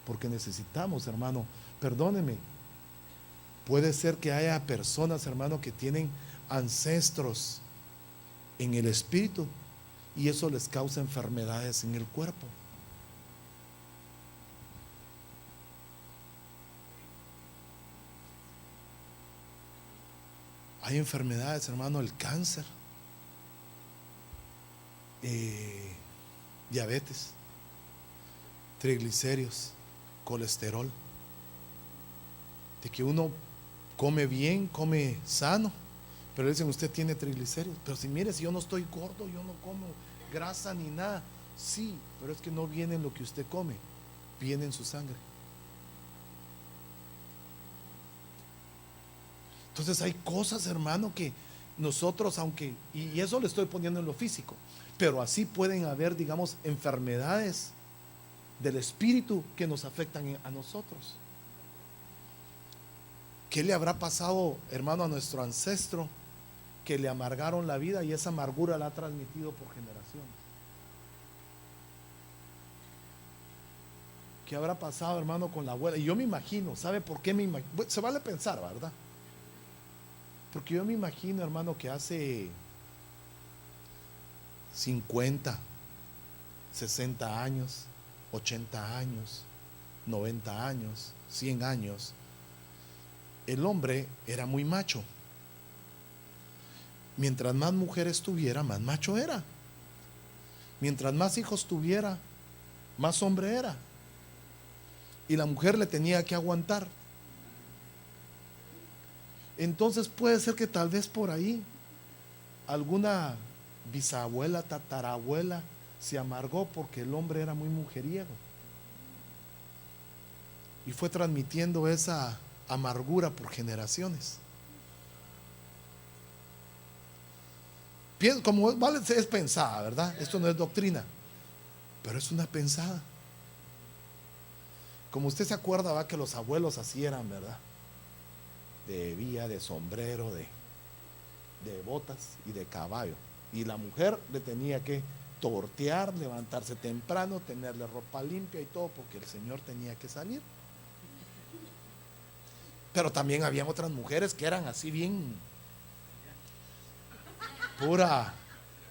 Porque necesitamos, hermano, perdóneme, puede ser que haya personas, hermano, que tienen ancestros en el espíritu y eso les causa enfermedades en el cuerpo. Hay enfermedades, hermano, el cáncer, diabetes, triglicéridos, colesterol, de que uno come bien, come sano, pero dicen usted tiene triglicéridos. Pero si mire, si yo no estoy gordo, yo no como grasa ni nada. Sí, pero es que no viene en lo que usted come, viene en su sangre. Entonces hay cosas, hermano, que nosotros, aunque, y eso le estoy poniendo en lo físico, pero así pueden haber, digamos, enfermedades del espíritu que nos afectan a nosotros. ¿Qué le habrá pasado, hermano, a nuestro ancestro que le amargaron la vida y esa amargura la ha transmitido por generaciones? ¿Qué habrá pasado, hermano, con la abuela? Y yo me imagino, ¿sabe por qué me imagino? Se vale pensar, ¿verdad? Porque yo me imagino, hermano, que hace 50, 60 años, 80 años, 90 años, 100 años, el hombre era muy macho. Mientras más mujeres tuviera, más macho era. Mientras más hijos tuviera, más hombre era. Y la mujer le tenía que aguantar. Entonces puede ser que tal vez por ahí alguna bisabuela, tatarabuela se amargó porque el hombre era muy mujeriego y fue transmitiendo esa amargura por generaciones. Como vale, es pensada, ¿verdad? Esto no es doctrina, pero es una pensada. Como usted se acuerda, va, que los abuelos así eran, ¿verdad? De hebilla, de sombrero, de botas y de caballo. Y la mujer le tenía que tortear, levantarse temprano, tenerle ropa limpia y todo, porque el señor tenía que salir. Pero también habían otras mujeres que eran así bien pura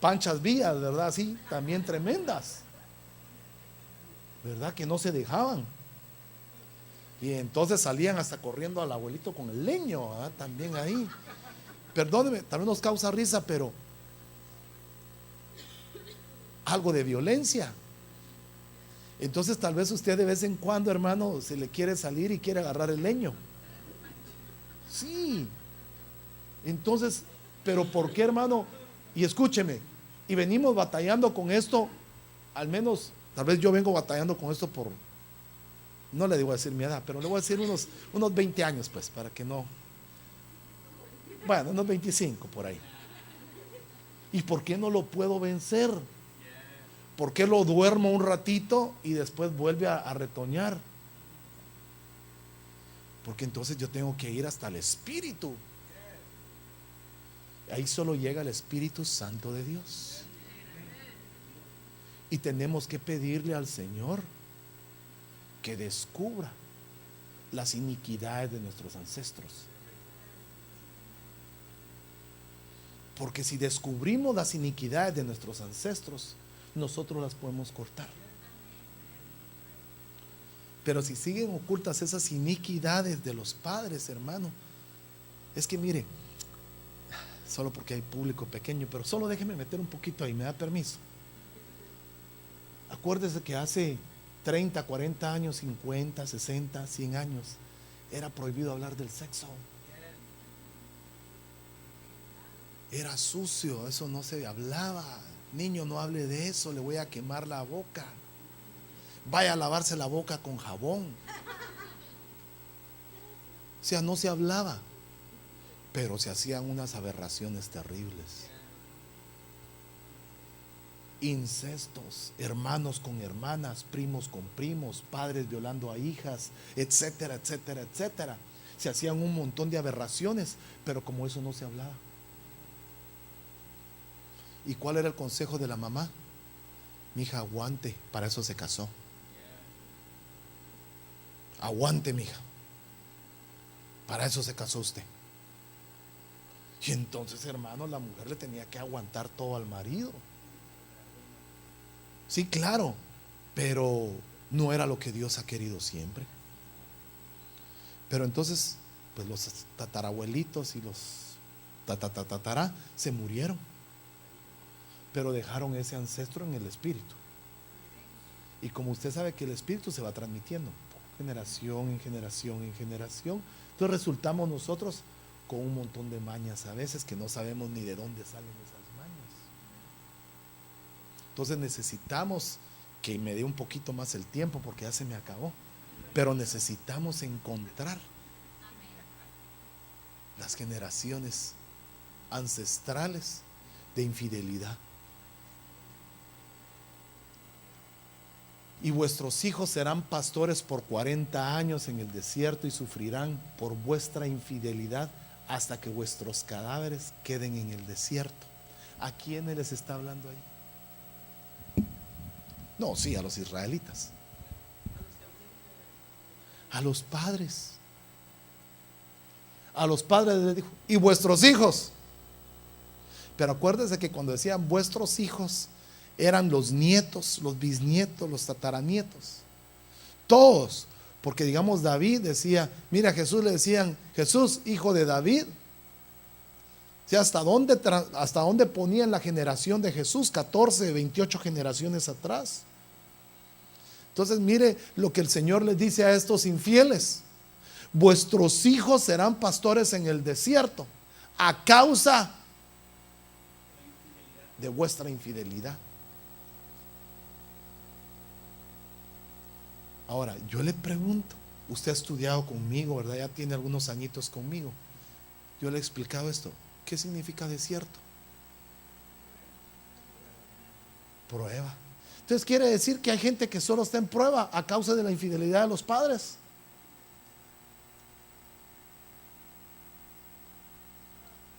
Panchas Villas, ¿verdad? Así, también tremendas, ¿verdad? Que no se dejaban. Y entonces salían hasta corriendo al abuelito con el leño, ¿verdad? También ahí. Perdóneme, también nos causa risa, pero algo de violencia. Entonces tal vez usted de vez en cuando, hermano, se le quiere salir y quiere agarrar el leño. Sí. Entonces, pero ¿por qué, hermano? Y escúcheme, y venimos batallando con esto, al menos, tal vez yo vengo batallando con esto por, no le digo a decir mi edad, pero le voy a decir unos 20 años, pues, para que no, bueno, unos 25 por ahí. ¿Y por qué no lo puedo vencer? ¿Por qué lo duermo un ratito y después vuelve a retoñar? Porque entonces yo tengo que ir hasta el Espíritu. Ahí solo llega el Espíritu Santo de Dios. Y tenemos que pedirle al Señor que descubra las iniquidades de nuestros ancestros. Porque si descubrimos las iniquidades de nuestros ancestros, nosotros las podemos cortar. Pero si siguen ocultas esas iniquidades de los padres, hermano, es que mire, solo porque hay público pequeño, pero solo déjeme meter un poquito ahí, me da permiso. Acuérdese que hace 30, 40 años, 50, 60, 100 años, era prohibido hablar del sexo. Era sucio, eso no se hablaba. Niño, no hable de eso, le voy a quemar la boca. Vaya a lavarse la boca con jabón. O sea, no se hablaba, pero se hacían unas aberraciones terribles. Incestos, hermanos con hermanas, primos con primos, padres violando a hijas, etcétera, etcétera, etcétera. Se hacían un montón de aberraciones, pero como eso no se hablaba. ¿Y cuál era el consejo de la mamá? Mi hija, aguante, para eso se casó. Aguante, mija, para eso se casó usted. Y entonces, hermano, la mujer le tenía que aguantar todo al marido. Sí, claro, pero no era lo que Dios ha querido siempre. Pero entonces, pues los tatarabuelitos y los tatatatatara se murieron, pero dejaron ese ancestro en el espíritu. Y como usted sabe que el espíritu se va transmitiendo generación en generación en generación, entonces resultamos nosotros con un montón de mañas a veces que no sabemos ni de dónde salen esas mañas. Entonces necesitamos que me dé un poquito más el tiempo porque ya se me acabó, pero necesitamos encontrar las generaciones ancestrales de infidelidad. Y vuestros hijos serán pastores por 40 años en el desierto y sufrirán por vuestra infidelidad hasta que vuestros cadáveres queden en el desierto. ¿A quiénes les está hablando ahí? No, sí, a los israelitas. A los padres. A los padres les dijo, y vuestros hijos. Pero acuérdense que cuando decían vuestros hijos, eran los nietos, los bisnietos, los tataranietos, todos, porque digamos David decía, mira, a Jesús le decían, Jesús, hijo de David. O sea, hasta dónde ponían la generación de Jesús, 14, 28 generaciones atrás. Entonces mire lo que el Señor les dice a estos infieles: vuestros hijos serán pastores en el desierto a causa de vuestra infidelidad. Ahora, yo le pregunto, usted ha estudiado conmigo, ¿verdad? Ya tiene algunos añitos conmigo. Yo le he explicado esto. ¿Qué significa desierto? Prueba. Entonces quiere decir que hay gente que solo está en prueba a causa de la infidelidad de los padres.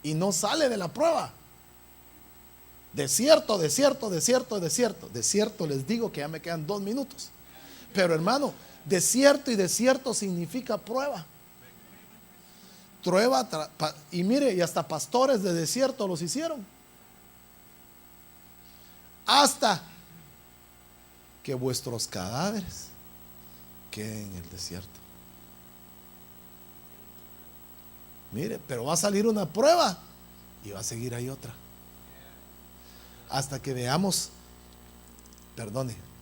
Y no sale de la prueba. Desierto, desierto, desierto, desierto. Desierto, les digo que ya me quedan 2 minutos. Pero hermano, desierto y desierto significa prueba. Prueba, y mire, y hasta pastores de desierto los hicieron. Hasta que vuestros cadáveres queden en el desierto. Mire, pero va a salir una prueba y va a seguir ahí otra. Hasta que veamos,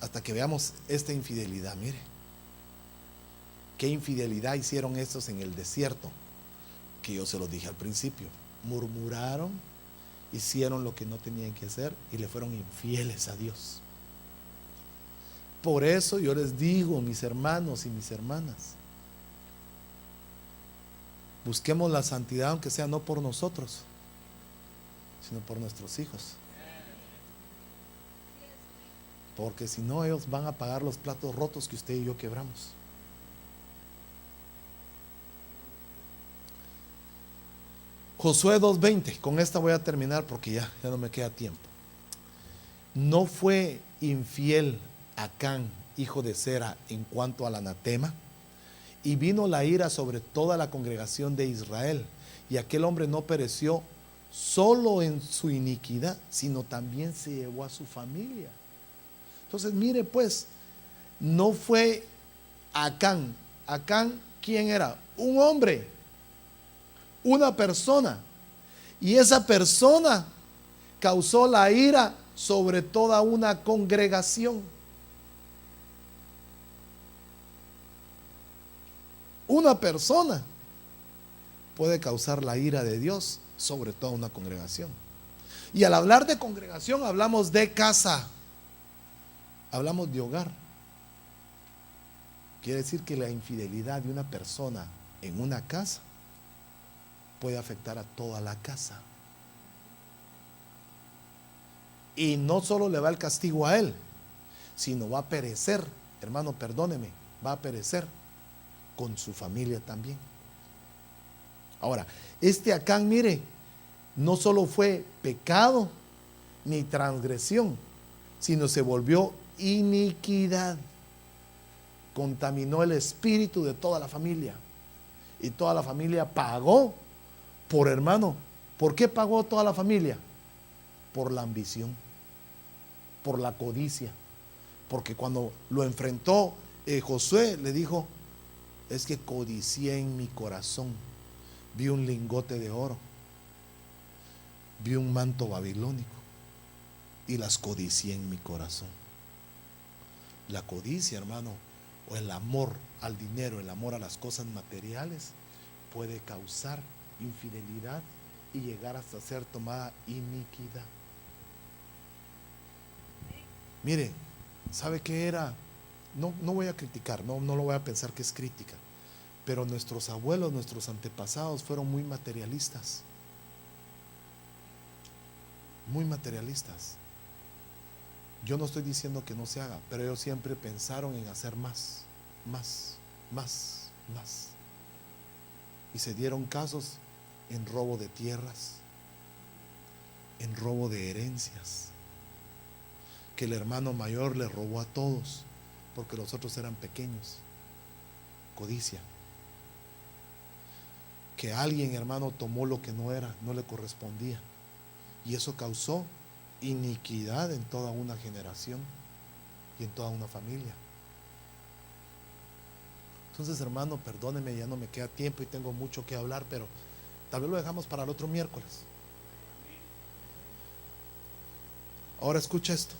hasta que veamos esta infidelidad. Mire, qué infidelidad hicieron estos en el desierto, que yo se los dije al principio. Murmuraron, hicieron lo que no tenían que hacer y le fueron infieles a Dios. Por eso yo les digo, mis hermanos y mis hermanas, busquemos la santidad, aunque sea no por nosotros, sino por nuestros hijos. Porque si no, ellos van a pagar los platos rotos que usted y yo quebramos. Josué 2:20, con esta voy a terminar porque ya no me queda tiempo. ¿No fue infiel Acán, hijo de Zera, en cuanto al anatema? Y vino la ira sobre toda la congregación de Israel, y aquel hombre no pereció solo en su iniquidad, sino también se llevó a su familia. Entonces mire pues, no fue Acán. Acán, ¿quién era? Un hombre, una persona, y esa persona causó la ira sobre toda una congregación. Una persona puede causar la ira de Dios sobre toda una congregación. Y al hablar de congregación hablamos de casa, hablamos de hogar. Quiere decir que la infidelidad de una persona en una casa puede afectar a toda la casa. Y no solo le va el castigo a él, sino va a perecer, hermano, perdóneme, va a perecer con su familia también. Ahora, este Acán, mire, no solo fue pecado ni transgresión, sino se volvió iniquidad. Contaminó el espíritu de toda la familia. Y toda la familia pagó por, hermano. ¿Por qué pagó toda la familia? Por la ambición, por la codicia. Porque cuando lo enfrentó Josué, le dijo: es que codicié en mi corazón, vi un lingote de oro, vi un manto babilónico y las codicié en mi corazón. La codicia, hermano, o el amor al dinero, el amor a las cosas materiales, puede causar infidelidad y llegar hasta ser tomada iniquidad. Mire, ¿sabe qué era? No voy a criticar, no lo voy a pensar que es crítica, pero nuestros abuelos, nuestros antepasados fueron muy materialistas. Muy materialistas. Yo no estoy diciendo que no se haga, pero ellos siempre pensaron en hacer más. Y se dieron casos en robo de tierras, en robo de herencias, que el hermano mayor le robó a todos porque los otros eran pequeños. Codicia. Que alguien, hermano, tomó lo que no era, no le correspondía, y eso causó iniquidad en toda una generación y en toda una familia. Entonces, hermano, perdóneme, ya no me queda tiempo y tengo mucho que hablar, pero tal vez lo dejamos para el otro miércoles. Ahora escucha esto.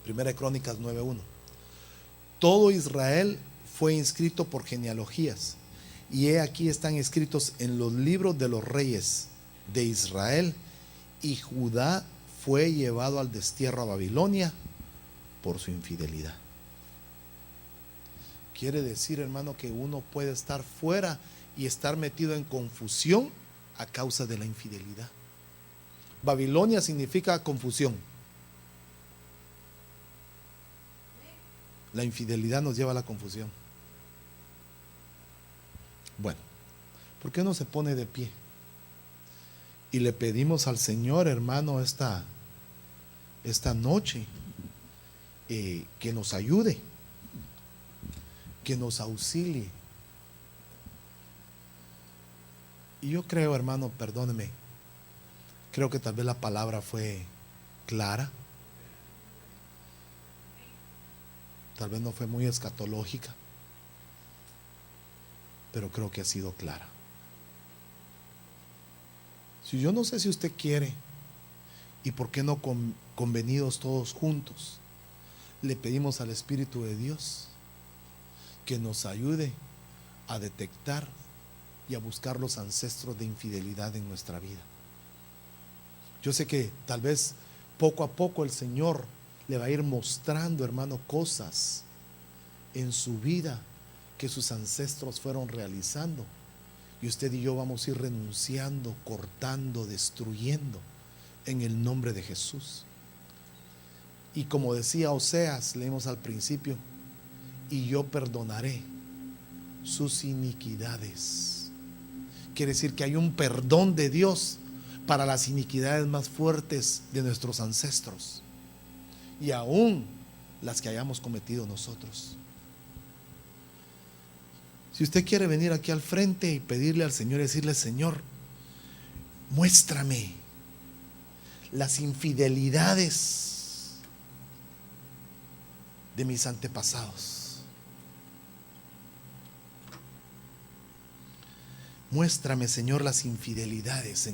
Primera de Crónicas 9:1. todo Israel fue inscrito por genealogías, y he aquí están escritos en los libros de los reyes de Israel, y Judá fue llevado al destierro a Babilonia por su infidelidad. Quiere decir, hermano, que uno puede estar fuera y estar metido en confusión a causa de la infidelidad. Babilonia significa confusión. La infidelidad nos lleva a la confusión. Bueno, ¿por qué no se pone de pie? Y le pedimos al Señor, hermano, esta noche, que nos ayude, que nos auxilie. Y yo creo, hermano, perdóneme, creo que tal vez la palabra fue clara, tal vez no fue muy escatológica, pero creo que ha sido clara. Si yo no sé si usted quiere, y por qué no convenidos todos juntos, le pedimos al Espíritu de Dios que nos ayude a detectar y a buscar los ancestros de infidelidad en nuestra vida. Yo sé que tal vez poco a poco el Señor le va a ir mostrando, hermano, cosas en su vida que sus ancestros fueron realizando, y usted y yo vamos a ir renunciando, cortando, destruyendo en el nombre de Jesús. Y como decía Oseas, leímos al principio, y yo perdonaré sus iniquidades. Quiere decir que hay un perdón de Dios para las iniquidades más fuertes de nuestros ancestros, y aún las que hayamos cometido nosotros. Si usted quiere venir aquí al frente y pedirle al Señor y decirle: Señor, muéstrame las infidelidades de mis antepasados. Muéstrame, Señor, las infidelidades.